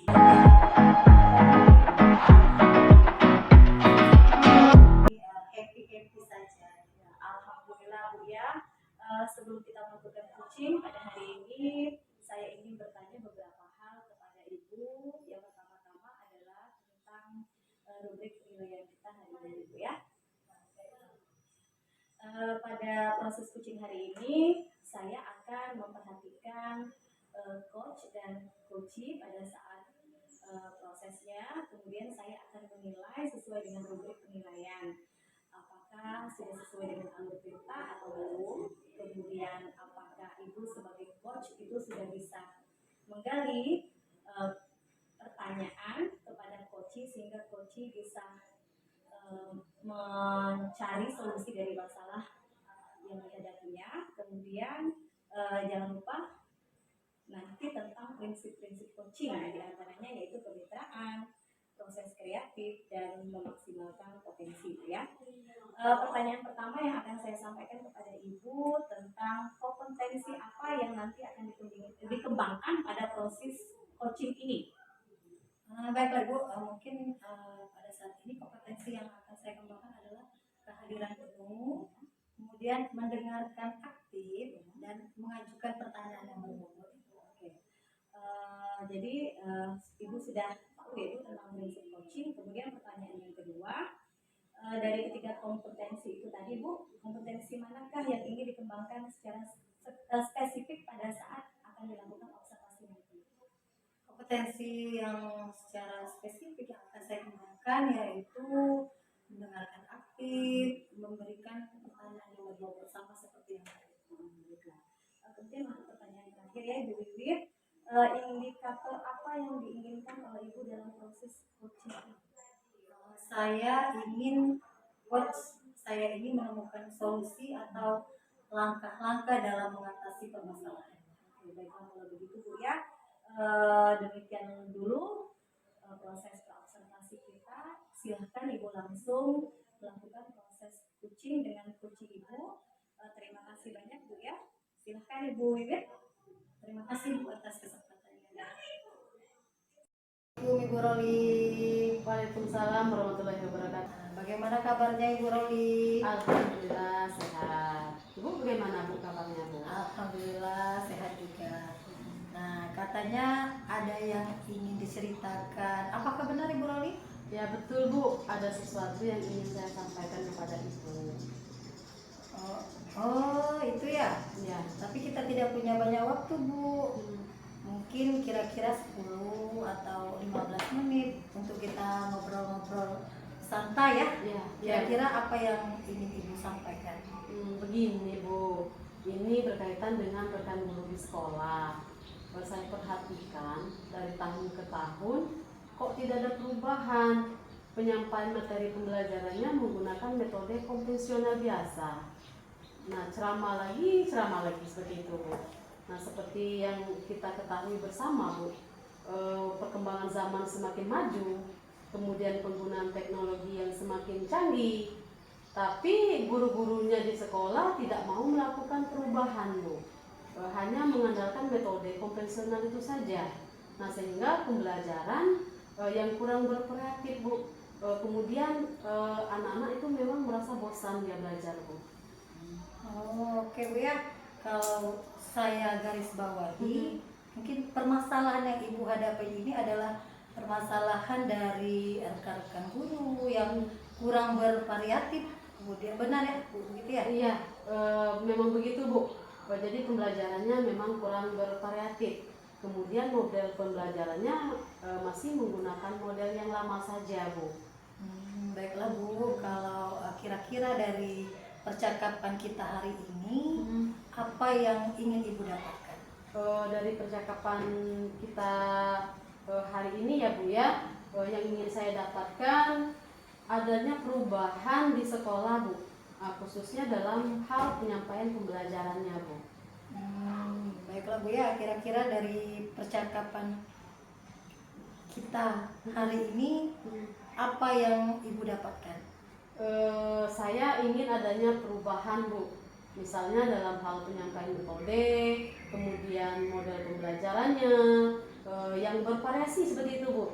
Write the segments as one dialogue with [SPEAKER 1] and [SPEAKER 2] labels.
[SPEAKER 1] Happy saja. Ya, alhamdulillah Bu ya. Sebelum kita melakukan coaching pada hari ini, saya ingin bertanya beberapa hal kepada Ibu. Yang pertama-tama adalah tentang rubrik penilaian kita hari ini Bu ya. Pada proses coaching hari ini, saya akan memperhatikan coach dan coachee pada saat prosesnya. Kemudian saya akan menilai sesuai dengan rubrik penilaian. Apakah sudah sesuai dengan alur perintah atau belum? Kemudian apakah Ibu sebagai coach itu sudah bisa menggali pertanyaan kepada coachee sehingga coachee bisa mencari solusi dari masalah yang dihadapinya. Kemudian jangan lupa nanti tentang prinsip-prinsip coaching, diantaranya yaitu kemitraan, proses kreatif, dan memaksimalkan potensi ya. Pertanyaan pertama yang akan saya sampaikan kepada Ibu tentang kompetensi apa yang nanti akan dikembangkan pada proses coaching ini. Baiklah Bu, mungkin pada saat ini kompetensi yang akan saya kembangkan adalah kehadiran penuh, kemudian mendengarkan aktif dan mengajukan pertanyaan yang berbobot. Jadi Ibu sudah tahu ya Ibu tentang prinsip coaching. Kemudian pertanyaan yang kedua, dari ketiga kompetensi itu tadi Bu, kompetensi manakah yang ingin dikembangkan secara spesifik pada saat akan dilakukan observasi nanti? Kompetensi yang secara spesifik yang akan saya kembangkan yaitu mendengarkan aktif, memberikan pertanyaan yang berbobot sama seperti yang tadi. Kemudian untuk pertanyaan terakhir ya Ibu Wiwit, indikator apa yang diinginkan oleh Ibu dalam proses coaching? Saya ingin menemukan solusi atau langkah-langkah dalam mengatasi permasalahan. Oke, baiklah kalau begitu Bu ya. Demikian dulu proses observasi kita. Silahkan Ibu langsung melakukan proses coaching dengan coaching Ibu. Terima kasih banyak Bu ya. Silahkan Ibu Wiwit. Terima kasih Bu atas kesempatannya. Ibu Roli.
[SPEAKER 2] Waalaikumsalam warahmatullahi wabarakatuh.
[SPEAKER 1] Bagaimana kabarnya Ibu Roli?
[SPEAKER 2] Alhamdulillah sehat. Ibu bagaimana Bu kabarnya Bu?
[SPEAKER 1] Alhamdulillah sehat juga. Nah, katanya ada yang ingin diceritakan. Apakah benar Ibu Roli?
[SPEAKER 2] Ya betul Bu, ada sesuatu yang ingin saya sampaikan kepada Ibu.
[SPEAKER 1] Oh itu ya?
[SPEAKER 2] Ya.
[SPEAKER 1] Tapi kita tidak punya banyak waktu Bu. Mungkin kira-kira 10 atau 15 menit untuk kita ngobrol-ngobrol santai ya. Kira-kira apa yang ingin Ibu sampaikan?
[SPEAKER 2] Begini Bu, ini berkaitan dengan rekan guru di sekolah. Saya perhatikan dari tahun ke tahun kok tidak ada perubahan. Penyampaian materi pembelajarannya menggunakan metode konvensional biasa. Nah, ceramah lagi seperti itu Bu. Nah, seperti yang kita ketahui bersama Bu, perkembangan zaman semakin maju, kemudian penggunaan teknologi yang semakin canggih, tapi guru-gurunya di sekolah tidak mau melakukan perubahan Bu, hanya mengandalkan metode konvensional itu saja. Nah, sehingga pembelajaran yang kurang berkreatif Bu, kemudian anak-anak itu memang merasa bosan dia belajar Bu.
[SPEAKER 1] Oke Bu ya, kalau saya garis bawahi, mungkin permasalahan yang Ibu hadapi ini adalah permasalahan dari rekan-rekan guru yang kurang bervariatif. Kemudian benar ya Bu, begitu ya?
[SPEAKER 2] Iya, memang begitu Bu. Jadi pembelajarannya memang kurang bervariatif. Kemudian model pembelajarannya masih menggunakan model yang lama saja Bu.
[SPEAKER 1] Baiklah Bu, kalau kira-kira dari percakapan kita hari ini, apa yang ingin Ibu dapatkan?
[SPEAKER 2] Dari percakapan kita hari ini ya Bu ya, yang ingin saya dapatkan adanya perubahan di sekolah Bu, khususnya dalam hal penyampaian pembelajarannya Bu.
[SPEAKER 1] Baiklah Bu ya, kira-kira dari percakapan kita hari ini, apa yang Ibu dapatkan?
[SPEAKER 2] Saya ingin adanya perubahan Bu, misalnya dalam hal penyampaian metode, kemudian model pembelajarannya, yang bervariasi seperti itu Bu.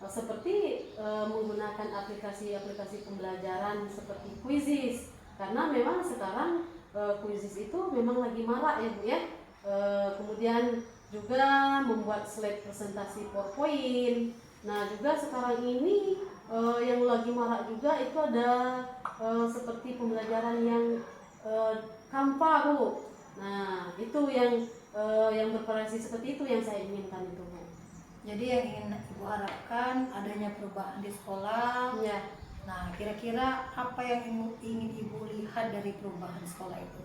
[SPEAKER 2] Seperti menggunakan aplikasi-aplikasi pembelajaran seperti Quizizz, karena memang sekarang Quizizz itu memang lagi marak ya Bu ya. Kemudian juga membuat slide presentasi PowerPoint. Nah juga sekarang ini yang lagi marak juga itu ada seperti pembelajaran yang Canva Bu. Nah itu yang bervariasi seperti itu yang saya inginkan itu Bu.
[SPEAKER 3] Jadi yang ingin Ibu harapkan adanya perubahan di sekolah.
[SPEAKER 2] Ya.
[SPEAKER 3] Nah, kira-kira apa yang ingin Ibu lihat dari perubahan sekolah itu?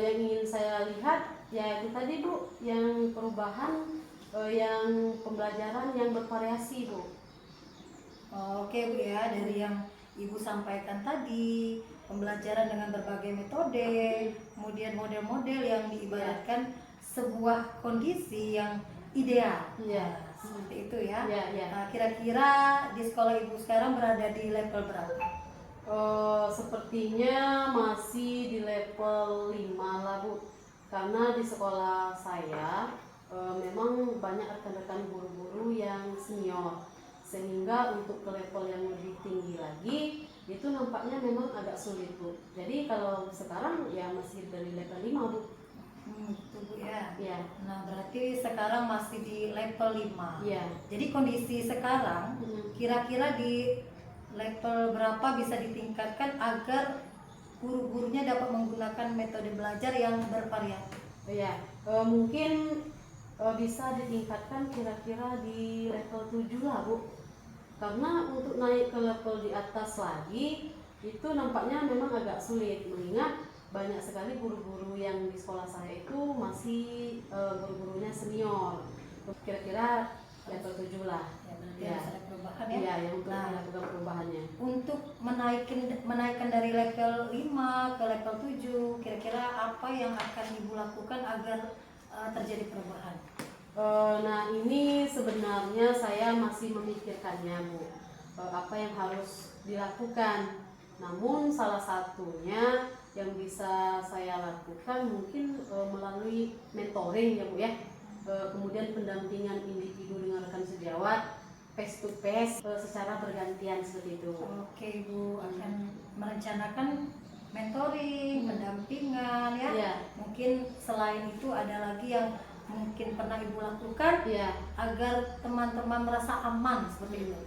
[SPEAKER 2] Yang ingin saya lihat ya itu tadi Bu, yang perubahan yang pembelajaran yang bervariasi Bu.
[SPEAKER 3] Oke Bu ya, dari yang Ibu sampaikan tadi, pembelajaran dengan berbagai metode, kemudian model-model yang diibaratkan sebuah kondisi yang ideal.
[SPEAKER 2] Iya.
[SPEAKER 3] Nah, seperti itu ya.
[SPEAKER 2] Iya.
[SPEAKER 3] Nah, kira-kira di sekolah Ibu sekarang berada di level berapa?
[SPEAKER 2] Sepertinya masih di level 5 lah Bu, karena di sekolah saya memang banyak rekan-rekan guru-guru yang senior, sehingga untuk ke level yang lebih tinggi lagi itu nampaknya memang agak sulit Bu. Jadi kalau sekarang ya masih dari level 5 Bu.
[SPEAKER 3] Gitu Bu ya.
[SPEAKER 2] Iya.
[SPEAKER 3] Nah, berarti sekarang masih di level 5.
[SPEAKER 2] Iya.
[SPEAKER 3] Jadi kondisi sekarang kira-kira di level berapa bisa ditingkatkan agar guru-gurunya dapat menggunakan metode belajar yang bervariasi?
[SPEAKER 2] Ya, mungkin bisa ditingkatkan kira-kira di level 7 lah Bu. Karena untuk naik ke level di atas lagi itu nampaknya memang agak sulit, mengingat banyak sekali guru-guru yang di sekolah saya itu masih guru-gurunya senior. Kira-kira level 7 lah.
[SPEAKER 3] Ya, berarti harus ada perubahan ya.
[SPEAKER 2] Iya, yang untuk
[SPEAKER 3] Nah,
[SPEAKER 2] melakukan perubahannya.
[SPEAKER 3] untuk menaikkan dari level 5 ke level 7, kira-kira apa yang akan Ibu lakukan agar terjadi perubahan?
[SPEAKER 2] Nah ini sebenarnya saya masih memikirkannya Bu, apa yang harus dilakukan. Namun salah satunya yang bisa saya lakukan mungkin melalui mentoring ya Bu ya. Kemudian pendampingan individu dengan rekan sejawat, face to face, secara bergantian seperti itu.
[SPEAKER 3] Oke Ibu akan merencanakan mentoring, pendampingan ya.
[SPEAKER 2] Iya.
[SPEAKER 3] Mungkin selain itu ada lagi yang mungkin pernah Ibu lakukan
[SPEAKER 2] Iya.
[SPEAKER 3] agar teman-teman merasa aman seperti itu.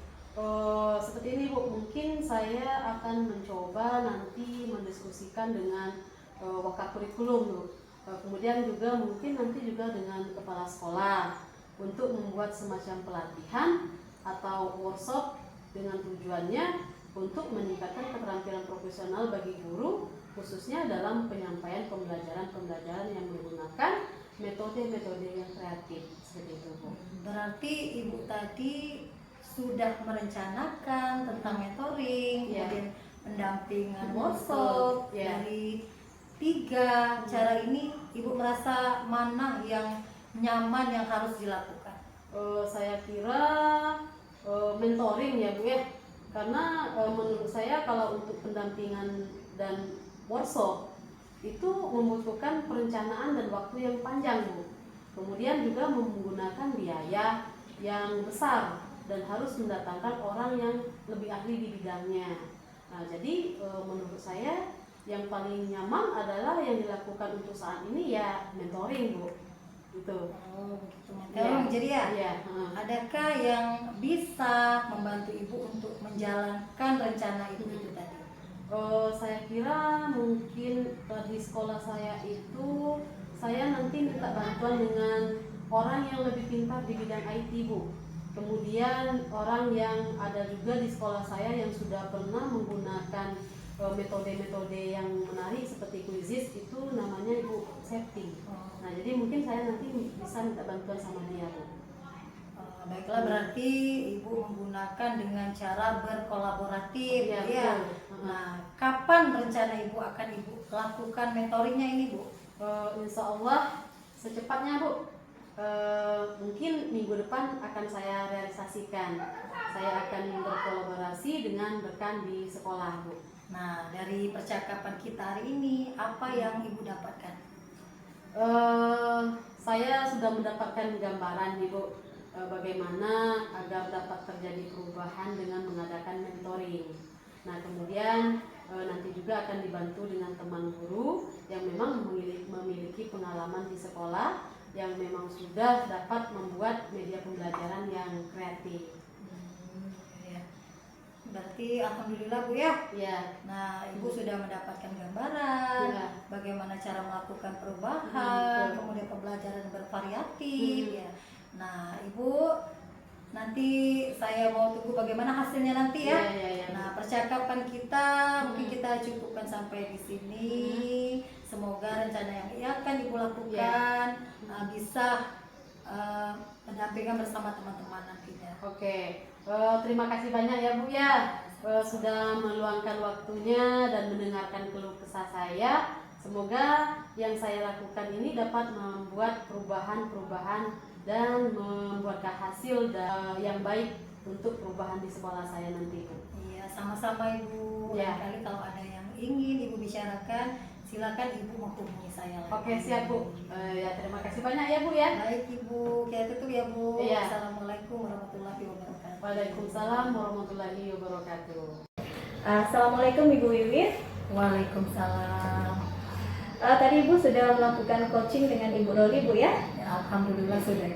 [SPEAKER 2] Seperti ini Bu, mungkin saya akan mencoba nanti mendiskusikan dengan wakakurikulum Bu. Kemudian juga mungkin nanti juga dengan kepala sekolah untuk membuat semacam pelatihan atau workshop dengan tujuannya untuk meningkatkan keterampilan profesional bagi guru, khususnya dalam penyampaian pembelajaran yang menggunakan metode-metode yang kreatif seperti itu Bu.
[SPEAKER 3] Berarti Ibu tadi sudah merencanakan tentang mentoring,
[SPEAKER 2] Ya.
[SPEAKER 3] kemudian pendampingan
[SPEAKER 2] Hmm,
[SPEAKER 3] workshop.
[SPEAKER 2] ya.
[SPEAKER 3] Dari 3 cara ini Ibu merasa mana yang nyaman yang harus dilakukan?
[SPEAKER 2] Saya kira mentoring ya Bu ya, karena menurut saya kalau untuk pendampingan dan workshop itu membutuhkan perencanaan dan waktu yang panjang Bu. Kemudian juga menggunakan biaya yang besar dan harus mendatangkan orang yang lebih ahli di bidangnya. Nah, jadi menurut saya yang paling nyaman adalah yang dilakukan untuk saat ini ya mentoring Bu. Gitu.
[SPEAKER 3] Oh begitu.
[SPEAKER 2] Iya.
[SPEAKER 3] Jadi ya,
[SPEAKER 2] Iya.
[SPEAKER 3] adakah yang bisa membantu Ibu untuk menjalankan rencana Ibu itu tadi?
[SPEAKER 2] Saya kira mungkin di sekolah saya itu saya nanti minta bantuan dengan orang yang lebih pintar di bidang IT Bu. Kemudian orang yang ada juga di sekolah saya yang sudah pernah menggunakan metode-metode yang menarik seperti Quizizz, itu namanya Ibu Septi. Nah jadi mungkin saya nanti bisa minta bantuan sama dia Bu.
[SPEAKER 3] Baiklah, berarti Ibu menggunakan dengan cara berkolaboratif
[SPEAKER 2] Iya,
[SPEAKER 3] ya.
[SPEAKER 2] betul.
[SPEAKER 3] Nah, kapan rencana Ibu akan Ibu lakukan mentoringnya ini Bu?
[SPEAKER 2] Insya Allah secepatnya Bu. Mungkin minggu depan akan saya realisasikan. Saya akan berkolaborasi dengan rekan di sekolah Bu.
[SPEAKER 3] Nah, dari percakapan kita hari ini, apa yang Ibu dapatkan?
[SPEAKER 2] saya sudah mendapatkan gambaran Ibu bagaimana agar dapat terjadi perubahan dengan mengadakan mentoring. Nah, kemudian nanti juga akan dibantu dengan teman guru yang memang memiliki pengalaman di sekolah, yang memang sudah dapat membuat media pembelajaran yang kreatif.
[SPEAKER 3] Ya. Berarti alhamdulillah Bu ya.
[SPEAKER 2] Ya.
[SPEAKER 3] Nah, Ibu sudah mendapatkan gambaran
[SPEAKER 2] Ya.
[SPEAKER 3] bagaimana cara melakukan perubahan,
[SPEAKER 2] Betul.
[SPEAKER 3] kemudian pembelajaran bervariatif ya. Nah, Ibu nanti saya mau tunggu bagaimana hasilnya nanti ya.
[SPEAKER 2] Ya.
[SPEAKER 3] Nah, percakapan kita mungkin kita cukupkan sampai di sini. Semoga rencana yang akan Ibu lakukan bisa pendampingan bersama teman-teman nantinya.
[SPEAKER 2] Oke, terima kasih banyak ya Bu ya, sudah meluangkan waktunya dan mendengarkan keluh kesah saya. Semoga yang saya lakukan ini dapat membuat perubahan-perubahan dan membuatkan hasil yang baik untuk perubahan di sekolah saya nanti Bu.
[SPEAKER 3] Iya, sama-sama Ibu.
[SPEAKER 2] Ya.
[SPEAKER 3] Kali kalau ada yang ingin Ibu bicarakan, silakan Ibu menghubungi saya lagi.
[SPEAKER 2] Oke, siap Bu. Ya, terima kasih banyak ya Bu ya.
[SPEAKER 3] Baik Ibu, kita tutup ya Bu.
[SPEAKER 2] Iya.
[SPEAKER 3] Assalamualaikum warahmatullahi wabarakatuh.
[SPEAKER 2] Waalaikumsalam warahmatullahi wabarakatuh.
[SPEAKER 1] Assalamualaikum Ibu Wiwit.
[SPEAKER 3] Waalaikumsalam.
[SPEAKER 1] Tadi Ibu sudah melakukan coaching dengan Ibu Roli Bu ya?
[SPEAKER 3] Ya, alhamdulillah sudah.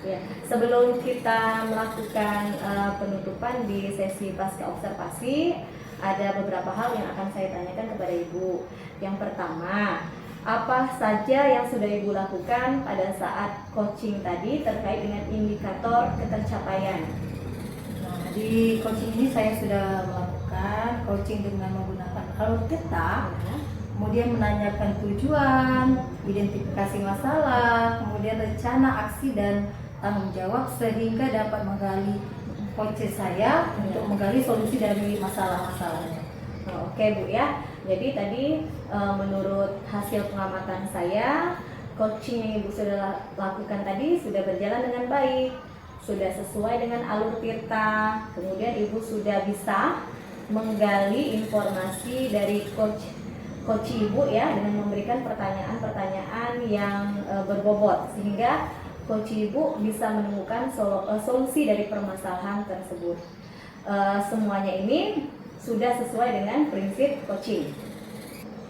[SPEAKER 1] Ya, sebelum kita melakukan penutupan di sesi pasca observasi, ada beberapa hal yang akan saya tanyakan kepada Ibu. Yang pertama, apa saja yang sudah Ibu lakukan pada saat coaching tadi terkait dengan indikator ketercapaian?
[SPEAKER 3] Nah, di coaching ini saya sudah melakukan coaching dengan menggunakan alur peta, kemudian menanyakan tujuan, identifikasi masalah, kemudian rencana aksi dan tanggung jawab sehingga dapat menggali coach saya untuk menggali solusi dari masalah-masalahnya.
[SPEAKER 1] Oke Bu ya, jadi tadi menurut hasil pengamatan saya, coaching yang Ibu sudah lakukan tadi sudah berjalan dengan baik, sudah sesuai dengan alur tirta, kemudian Ibu sudah bisa menggali informasi dari coach Ibu ya, dengan memberikan pertanyaan-pertanyaan yang berbobot, sehingga coach Ibu bisa menemukan solusi dari permasalahan tersebut. Semuanya ini sudah sesuai dengan prinsip coaching.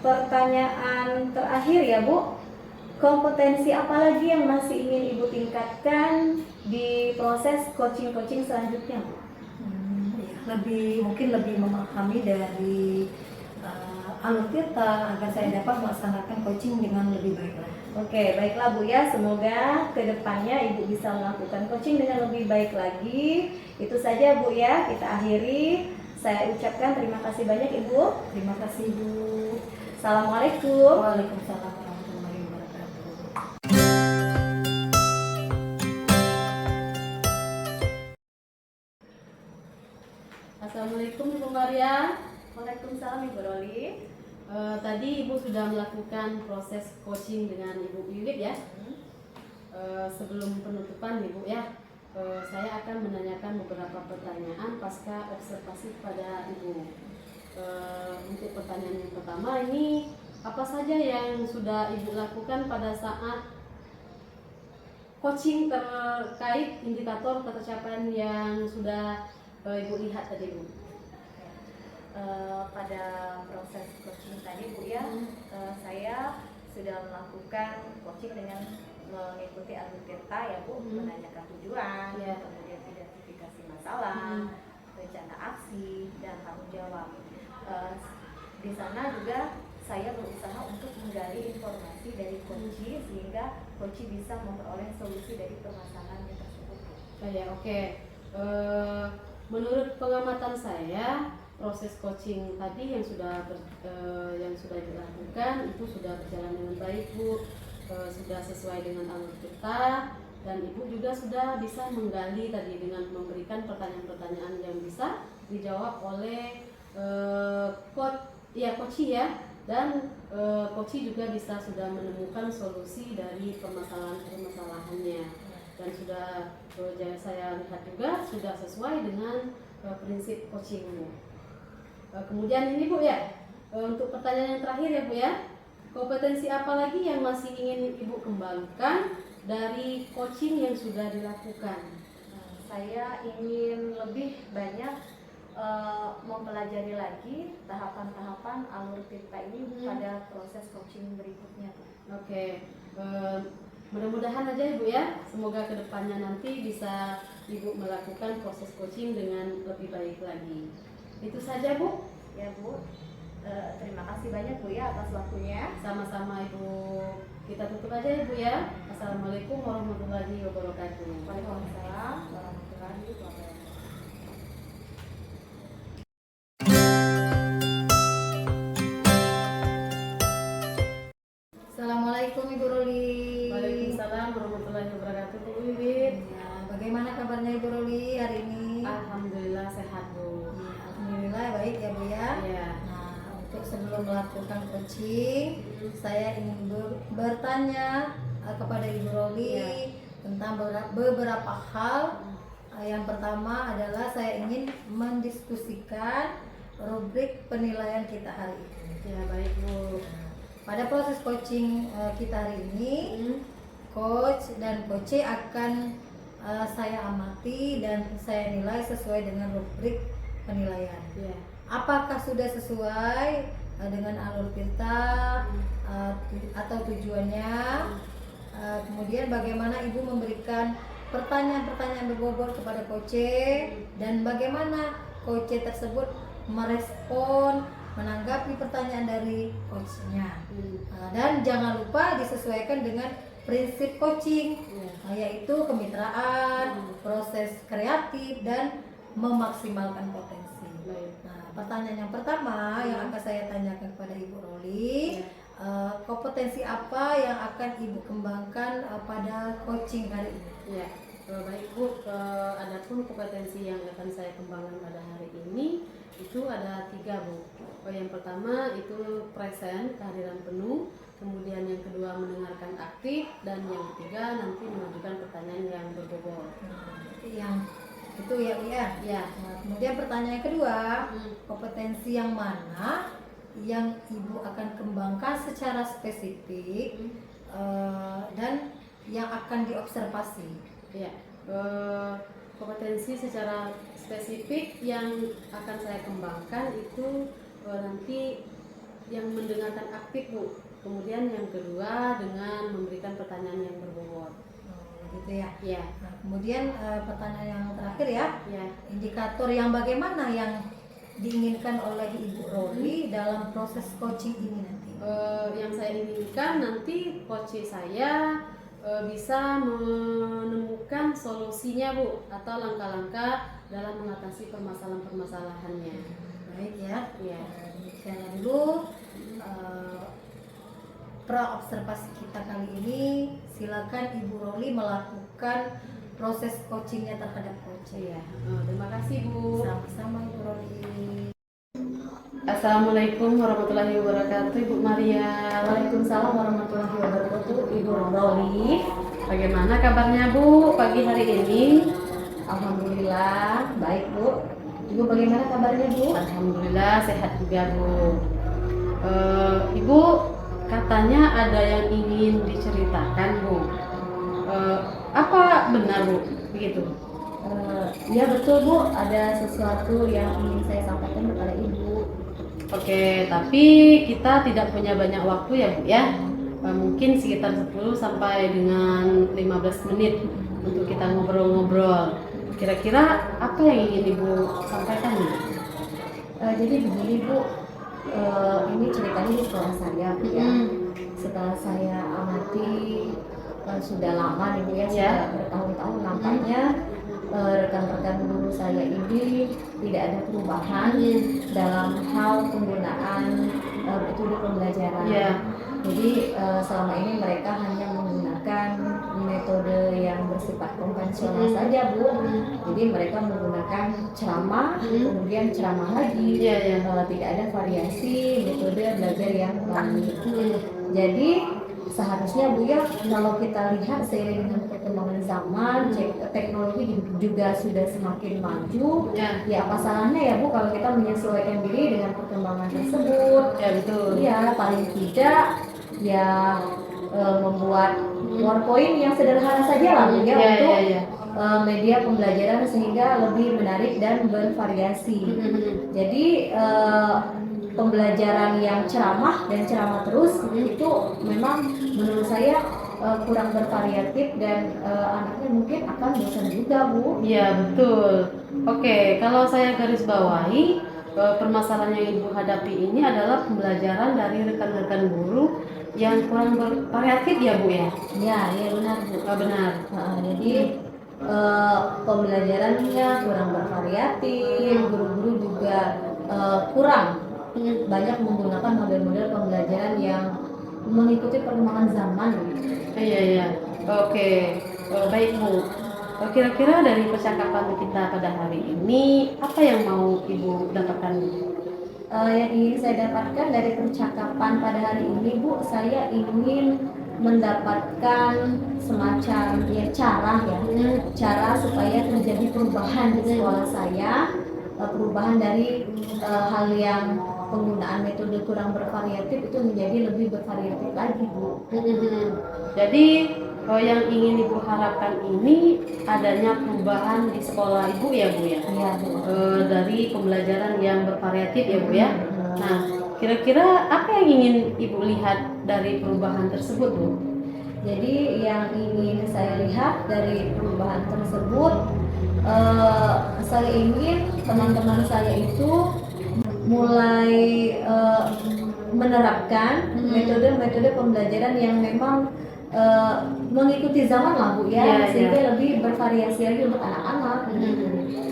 [SPEAKER 1] Pertanyaan terakhir ya Bu, kompetensi apa lagi yang masih ingin Ibu tingkatkan di proses coaching selanjutnya Bu?
[SPEAKER 3] Mungkin lebih memahami dari alur tirta agar saya dapat melaksanakan coaching dengan lebih baik lagi.
[SPEAKER 1] Oke, baiklah Bu ya, semoga kedepannya Ibu bisa melakukan coaching dengan lebih baik lagi. Itu saja Bu ya, kita akhiri. Saya ucapkan terima kasih banyak Ibu.
[SPEAKER 3] Terima kasih Bu.
[SPEAKER 1] Assalamualaikum.
[SPEAKER 3] Waalaikumsalam warahmatullahi wabarakatuh.
[SPEAKER 2] Assalamualaikum Ibu Maria.
[SPEAKER 1] Waalaikumsalam Ibu Roli.
[SPEAKER 2] Tadi Ibu sudah melakukan proses coaching dengan Ibu Wiwit ya. Sebelum penutupan Ibu ya, saya akan menanyakan beberapa pertanyaan pasca observasi kepada Ibu. Untuk pertanyaan yang pertama ini, apa saja yang sudah Ibu lakukan pada saat coaching terkait indikator ketercapaian yang sudah Ibu lihat tadi Bu?
[SPEAKER 1] Pada proses coaching tadi Bu ya, saya sudah melakukan coaching dengan mengikuti alur tirta ya Bu, menanyakan tujuan, kemudian identifikasi masalah, rencana aksi dan tanggung jawab. Di sana juga saya berusaha untuk menggali informasi dari coach sehingga coach bisa memperoleh solusi dari permasalahan yang tersebut.
[SPEAKER 2] Oke. Menurut pengamatan saya, proses coaching tadi yang sudah dilakukan itu sudah berjalan dengan baik Bu, sudah sesuai dengan alur kita, dan Ibu juga sudah bisa menggali tadi dengan memberikan pertanyaan-pertanyaan yang bisa dijawab oleh coach ya, dan coach juga bisa sudah menemukan solusi dari permasalahannya, dan sudah saya lihat juga sudah sesuai dengan prinsip coaching. Kemudian ini Bu ya, untuk pertanyaan yang terakhir ya Bu ya, kompetensi apa lagi yang masih ingin Ibu kembangkan dari coaching yang sudah dilakukan?
[SPEAKER 1] Saya ingin lebih banyak mempelajari lagi tahapan-tahapan alur tirta ini pada proses coaching berikutnya.
[SPEAKER 2] Oke, mudah-mudahan aja Ibu ya, semoga kedepannya nanti bisa Ibu melakukan proses coaching dengan lebih baik lagi. Itu saja Bu.
[SPEAKER 1] Ya Bu, terima kasih banyak Bu ya atas waktunya.
[SPEAKER 2] Sama-sama Ibu. Kita tutup aja Ibu ya. Assalamualaikum warahmatullahi wabarakatuh.
[SPEAKER 1] Waalaikumsalam warahmatullahi wabarakatuh.
[SPEAKER 3] Assalamualaikum Ibu Roli.
[SPEAKER 2] Waalaikumsalam warahmatullahi wabarakatuh Bu Wiwit.
[SPEAKER 3] Ya, bagaimana kabarnya Ibu Roli hari ini?
[SPEAKER 2] Alhamdulillah sehat Bu.
[SPEAKER 3] Ya, alhamdulillah baik ya Bu ya.
[SPEAKER 2] Iya.
[SPEAKER 3] Nah, untuk sebelum melakukan coaching, saya ingin bertanya kepada Ibu Roli
[SPEAKER 2] Ya.
[SPEAKER 3] tentang beberapa hal. Yang pertama adalah saya ingin mendiskusikan rubrik penilaian kita hari ini.
[SPEAKER 2] Ya baik Bu.
[SPEAKER 3] Pada proses coaching kita hari ini, coach dan coach akan saya amati dan saya nilai sesuai dengan rubrik penilaian.
[SPEAKER 2] Ya.
[SPEAKER 3] Apakah sudah sesuai dengan alur tirta atau tujuannya? Kemudian bagaimana Ibu memberikan pertanyaan-pertanyaan berbobot kepada coach dan bagaimana coach tersebut merespon, menanggapi pertanyaan dari coachnya. Dan jangan lupa disesuaikan dengan prinsip coaching, yaitu kemitraan, proses kreatif, dan memaksimalkan potensi. Nah, pertanyaan yang pertama yang akan saya tanyakan kepada Ibu Roli, kompetensi apa yang akan Ibu kembangkan pada coaching hari ini?
[SPEAKER 2] Ya, baik Bu. Adapun kompetensi yang akan saya kembangkan pada hari ini itu ada 3 Bu. Yang pertama itu present, kehadiran penuh. Kemudian yang kedua mendengarkan aktif, dan yang ketiga nanti mengajukan pertanyaan yang berbobot.
[SPEAKER 3] Yang itu ya Bu ya.
[SPEAKER 2] Ya.
[SPEAKER 3] Nah, kemudian pertanyaan yang kedua, kompetensi yang mana yang Ibu akan kembangkan secara spesifik dan yang akan diobservasi?
[SPEAKER 2] Ya. Kompetensi secara spesifik yang akan saya kembangkan itu nanti yang mendengarkan aktif Bu. Kemudian yang kedua dengan memberikan pertanyaan yang berbobot.
[SPEAKER 3] Gitu ya.
[SPEAKER 2] Ya.
[SPEAKER 3] Nah, kemudian pertanyaan yang terakhir ya,
[SPEAKER 2] Ya.
[SPEAKER 3] indikator yang bagaimana yang diinginkan oleh Ibu Roli dalam proses coaching ini nanti?
[SPEAKER 2] Yang saya inginkan nanti coach saya bisa menemukan solusinya Bu, atau langkah-langkah dalam mengatasi permasalahan-permasalahannya.
[SPEAKER 3] Baik ya.
[SPEAKER 2] Ya.
[SPEAKER 3] Demikianlah dulu pra-observasi kita kali ini. Silakan Ibu Roli melakukan proses coachingnya terhadap coach.
[SPEAKER 2] Iya. Terima kasih Bu.
[SPEAKER 3] Sama-sama Ibu Roli.
[SPEAKER 2] Assalamualaikum warahmatullahi wabarakatuh Ibu Maria.
[SPEAKER 1] Waalaikumsalam warahmatullahi wabarakatuh Ibu Roli.
[SPEAKER 2] Bagaimana kabarnya Bu pagi hari ini?
[SPEAKER 1] Alhamdulillah baik Bu. Ibu bagaimana kabarnya Bu?
[SPEAKER 2] Alhamdulillah sehat juga Bu. Ibu katanya ada yang ingin diceritakan Bu. Apa benar Bu begitu?
[SPEAKER 1] Iya betul Bu, ada sesuatu yang ingin saya sampaikan kepada Ibu.
[SPEAKER 2] Oke, tapi kita tidak punya banyak waktu ya Bu ya. Mungkin sekitar 10 sampai dengan 15 menit untuk kita ngobrol-ngobrol. Kira-kira apa yang ingin Ibu sampaikan nih?
[SPEAKER 1] Jadi begini Bu, ini ceritanya di sekolah saya Bu ya. Setelah saya amati sudah lama nih Bu ya, sudah bertahun-tahun nampaknya rekan-rekan guru saya ini tidak ada perubahan dalam hal penggunaan metode pembelajaran. Jadi selama ini mereka hanya menggunakan metode yang bersifat konvensional saja Bu. Jadi mereka menggunakan ceramah, kemudian ceramah lagi, tidak ada variasi metode belajar yang lain. Jadi seharusnya Bu ya, kalau kita lihat seiring dengan perkembangan zaman, teknologi juga sudah semakin maju. Ya apa salahnya ya Bu kalau kita menyesuaikan diri dengan perkembangan tersebut?
[SPEAKER 2] Ya betul.
[SPEAKER 1] Ya paling tidak ya membuat PowerPoint yang sederhana saja lah Bu ya,
[SPEAKER 2] Ya,
[SPEAKER 1] untuk
[SPEAKER 2] ya, ya.
[SPEAKER 1] media pembelajaran sehingga lebih menarik dan bervariasi. Jadi pembelajaran yang ceramah dan ceramah terus itu memang menurut saya kurang bervariatif dan anaknya mungkin akan bosan juga Bu.
[SPEAKER 2] Iya betul. Oke, kalau saya garis bawahi permasalahan yang Ibu hadapi ini adalah pembelajaran dari rekan-rekan guru yang kurang bervariatif ya Bu ya?
[SPEAKER 1] Ya, ya benar Bu.
[SPEAKER 2] Benar.
[SPEAKER 1] Jadi pembelajarannya kurang bervariatif, guru-guru juga kurang banyak menggunakan model-model pembelajaran yang mengikuti perkembangan zaman.
[SPEAKER 2] Iya iya. Oke. Baik Bu. Kira-kira dari percakapan kita pada hari ini apa yang mau Ibu dapatkan?
[SPEAKER 1] Yang ingin saya dapatkan dari percakapan pada hari ini Bu, saya ingin mendapatkan semacam ya cara supaya terjadi perubahan di sekolah saya, perubahan dari hal yang penggunaan metode kurang bervariatif itu menjadi lebih bervariatif lagi Bu.
[SPEAKER 2] Jadi yang ingin Ibu harapkan ini adanya perubahan di sekolah Ibu ya Bu ya?
[SPEAKER 1] Iya Bu.
[SPEAKER 2] Dari pembelajaran yang bervariatif ya Bu ya? Nah, kira-kira apa yang ingin Ibu lihat dari perubahan tersebut Bu?
[SPEAKER 1] Jadi yang ingin saya lihat dari perubahan tersebut, saya ingin teman-teman saya itu mulai menerapkan metode-metode pembelajaran yang memang mengikuti zaman lah Bu ya, sehingga lebih bervariasi lagi untuk anak-anak.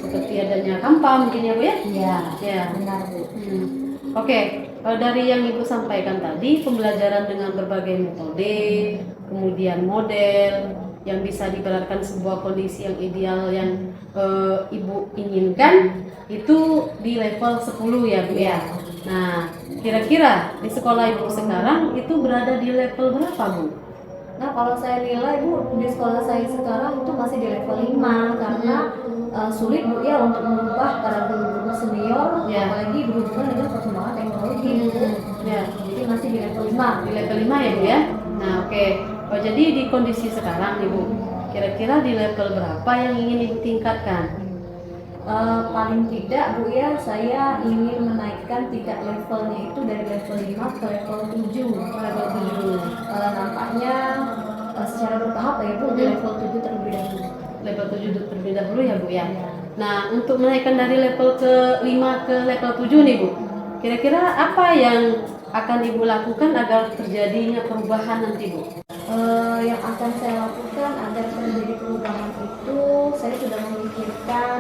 [SPEAKER 2] Seperti adanya Kampa mungkin ya Bu ya?
[SPEAKER 1] Iya,
[SPEAKER 2] Ya.
[SPEAKER 1] benar Bu.
[SPEAKER 2] Oke, dari yang Ibu sampaikan tadi, pembelajaran dengan berbagai metode, kemudian model yang bisa diberangkatkan sebuah kondisi yang ideal yang Ibu inginkan itu di level 10 ya Bu ya. Nah, kira-kira di sekolah Ibu sekarang itu berada di level berapa Bu?
[SPEAKER 1] Nah, kalau saya nilai Bu, di sekolah saya sekarang itu masih di level 5 karena sulit Bu ya untuk mengubah para guru-guru senior, apalagi berhubungan dengan perkembangan teknologi Bu.
[SPEAKER 2] Ya,
[SPEAKER 1] jadi masih di level 5.
[SPEAKER 2] Di level 5 ya Bu ya. Nah, oke. Jadi di kondisi sekarang Ibu, kira-kira di level berapa yang ingin Ibu tingkatkan?
[SPEAKER 1] Paling tidak Bu ya, saya ingin menaikkan tingkat levelnya itu dari level 5 ke level 7. Nampaknya secara bertahap ya Bu, di level 7 terlebih dahulu.
[SPEAKER 2] Level 7 terlebih dahulu ya Bu ya. Nah, untuk menaikkan dari level ke 5 ke level 7 nih Bu, kira-kira apa yang akan Ibu lakukan agar terjadinya perubahan nanti Bu?
[SPEAKER 1] Yang akan saya lakukan agar terjadi perubahan itu, saya sudah memikirkan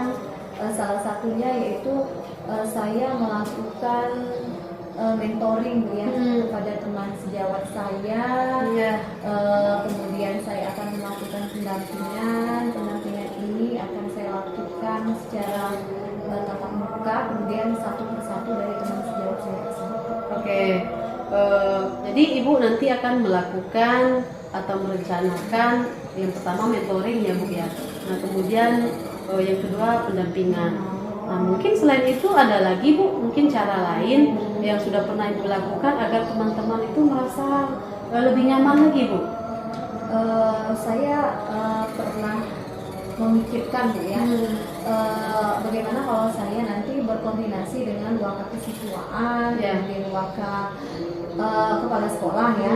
[SPEAKER 1] salah satunya yaitu saya melakukan mentoring ya kepada teman sejawat saya. Kemudian saya akan melakukan pendampingan ini akan saya lakukan secara tatap muka, kemudian satu persatu dari teman sejawat saya tersebut.
[SPEAKER 2] Oke. Jadi Ibu nanti akan melakukan atau merencanakan yang pertama mentoring ya Bu ya. Nah, kemudian yang kedua pendampingan. Nah, mungkin selain itu ada lagi Bu, mungkin cara lain yang sudah pernah Ibu lakukan agar teman-teman itu merasa lebih nyaman lagi Bu?
[SPEAKER 1] Saya pernah memikirkan Bu ya, bagaimana kalau saya nanti berkoordinasi dengan wakil siswaan, kemudian wakil kepala sekolah ya,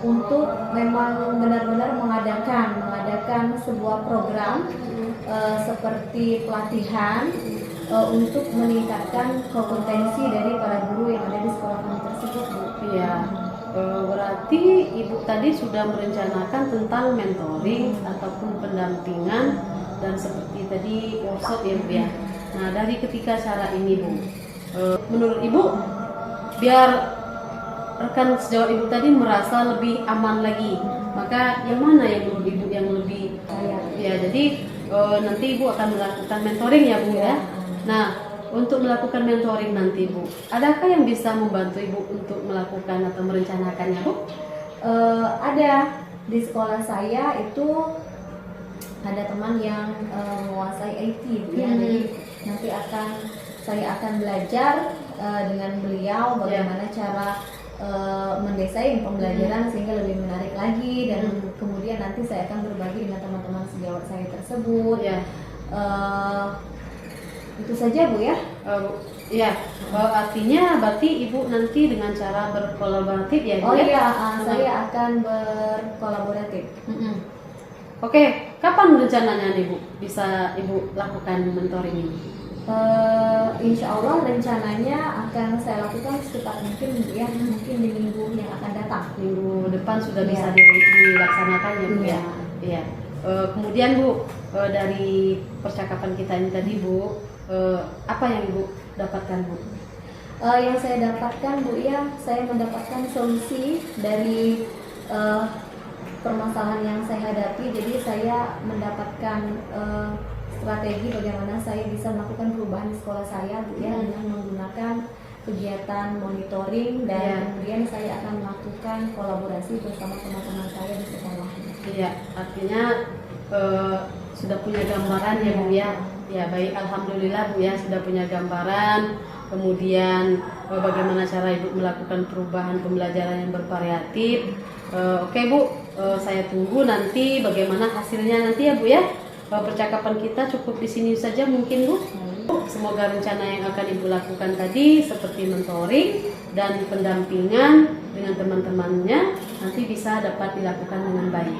[SPEAKER 1] untuk memang benar-benar mengadakan sebuah program seperti pelatihan untuk meningkatkan kompetensi dari para guru yang ada di sekolah kami tersebut Bu.
[SPEAKER 2] Iya. Berarti Ibu tadi sudah merencanakan tentang mentoring ataupun pendampingan dan seperti tadi workshop ya Bu ya. Nah, dari ketiga cara ini Bu, menurut Ibu biar rekan sejawat Ibu tadi merasa lebih aman lagi, maka yang mana yang menurut Ibu yang lebih ya? Jadi nanti Ibu akan melakukan mentoring ya Bu ya. Nah, untuk melakukan mentoring nanti Bu, adakah yang bisa membantu Ibu untuk melakukan atau merencanakannya Bu?
[SPEAKER 1] Ada. Di sekolah saya itu ada teman yang menguasai IT ya. Jadi nanti saya akan belajar dengan beliau bagaimana cara mendesain pembelajaran sehingga lebih menarik lagi, dan kemudian nanti saya akan berbagi dengan teman-teman sejawat saya tersebut.
[SPEAKER 2] Ya.
[SPEAKER 1] Itu saja Bu ya.
[SPEAKER 2] Ya, artinya berarti Ibu nanti dengan cara berkolaboratif ya Bu
[SPEAKER 1] Oh
[SPEAKER 2] ya?
[SPEAKER 1] iya, saya akan berkolaboratif.
[SPEAKER 2] Oke, kapan rencananya nih Bu bisa Ibu lakukan mentoring ini?
[SPEAKER 1] Insya Allah rencananya akan saya lakukan secepat mungkin ya, mungkin di minggu yang akan datang.
[SPEAKER 2] Minggu depan sudah
[SPEAKER 1] Iya.
[SPEAKER 2] bisa dilaksanakan ya Bu ya? Iya. Kemudian Bu, dari percakapan kita ini tadi Bu, apa yang Ibu dapatkan Bu?
[SPEAKER 1] Yang saya dapatkan Bu ya, saya mendapatkan solusi dari permasalahan yang saya hadapi. Jadi saya mendapatkan strategi bagaimana saya bisa melakukan perubahan di sekolah saya Bu ya, dengan menggunakan kegiatan monitoring, dan kemudian saya akan melakukan kolaborasi bersama teman-teman saya di sekolah.
[SPEAKER 2] Iya, artinya sudah punya gambaran ya Bu ya. Ya baik, alhamdulillah Bu ya, sudah punya gambaran. Kemudian bagaimana cara Ibu melakukan perubahan pembelajaran yang bervariatif. Oke Bu, saya tunggu nanti bagaimana hasilnya nanti ya Bu ya. Percakapan kita cukup di sini saja mungkin Bu. Semoga rencana yang akan Ibu lakukan tadi seperti mentoring dan pendampingan dengan teman-temannya nanti bisa dapat dilakukan dengan baik.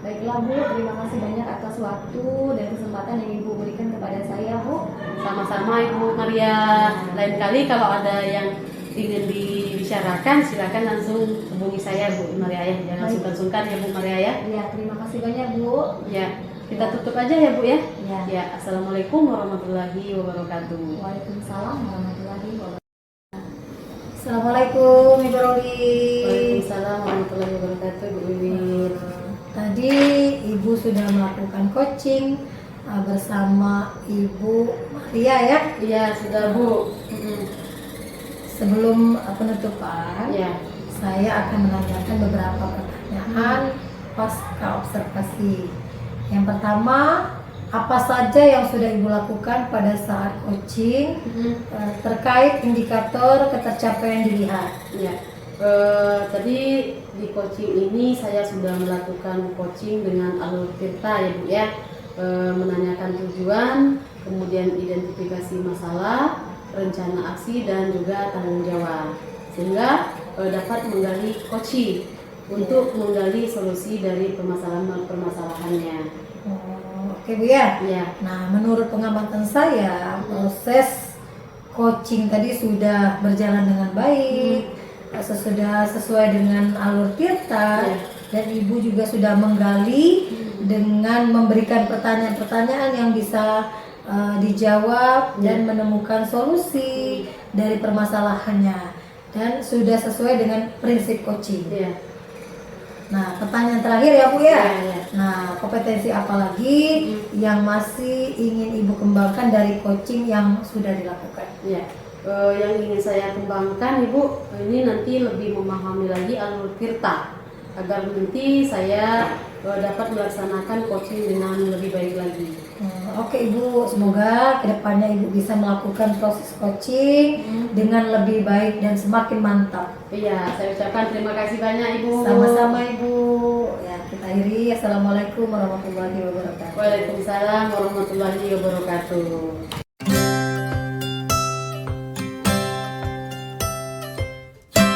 [SPEAKER 1] Baiklah Bu, terima kasih banyak atas waktu dan kesempatan yang Ibu berikan kepada saya Bu.
[SPEAKER 2] Sama-sama Ibu Maria. Lain kali kalau ada yang ingin dibicarakan silakan langsung hubungi saya Bu Maria ya. Jangan sungkan-sungkan ya Bu Maria ya.
[SPEAKER 1] Ya, terima kasih banyak Bu.
[SPEAKER 2] Ya, kita tutup aja ya Bu ya.
[SPEAKER 1] Ya.
[SPEAKER 2] Ya, assalamualaikum warahmatullahi wabarakatuh.
[SPEAKER 1] Waalaikumsalam warahmatullahi wabarakatuh.
[SPEAKER 3] Assalamualaikum Ibu Robi.
[SPEAKER 2] Waalaikumsalam warahmatullahi wabarakatuh Bu Wiwin.
[SPEAKER 3] Tadi Ibu sudah melakukan coaching bersama Ibu Maria ya.
[SPEAKER 2] Iya, sudah Bu.
[SPEAKER 3] Sebelum penutupan,
[SPEAKER 2] Ya.
[SPEAKER 3] saya akan menanyakan beberapa pertanyaan pasca observasi. Yang pertama, apa saja yang sudah Ibu lakukan pada saat coaching terkait indikator ketercapaian dilihat?
[SPEAKER 2] Ya. Tadi di coaching ini saya sudah melakukan coaching dengan alur tirta ya Bu ya. Menanyakan tujuan, kemudian identifikasi masalah, rencana aksi, dan juga tanggung jawab, sehingga dapat menggali coaching untuk menggali solusi dari permasalahannya.
[SPEAKER 3] Oke Bu ya.
[SPEAKER 2] Ya.
[SPEAKER 3] Nah, menurut pengamatan saya, proses coaching tadi sudah berjalan dengan baik, sudah sesuai dengan alur tirta, dan Ibu juga sudah menggali dengan memberikan pertanyaan-pertanyaan yang bisa dijawab dan menemukan solusi dari permasalahannya, dan sudah sesuai dengan prinsip coaching. Nah, pertanyaan terakhir ya Bu ya. Nah, kompetensi apa lagi yang masih ingin Ibu kembangkan dari coaching yang sudah dilakukan?
[SPEAKER 2] Ya. Yang ingin saya kembangkan Ibu, ini nanti lebih memahami lagi alur tirta agar nanti saya dapat melaksanakan coaching dengan lebih baik lagi.
[SPEAKER 3] Oke Ibu, semoga kedepannya Ibu bisa melakukan proses coaching dengan lebih baik dan semakin mantap.
[SPEAKER 2] Iya, saya ucapkan terima kasih banyak Ibu.
[SPEAKER 3] Sama-sama Ibu. Ya, kita akhiri. Assalamualaikum warahmatullahi wabarakatuh.
[SPEAKER 2] Waalaikumsalam warahmatullahi wabarakatuh.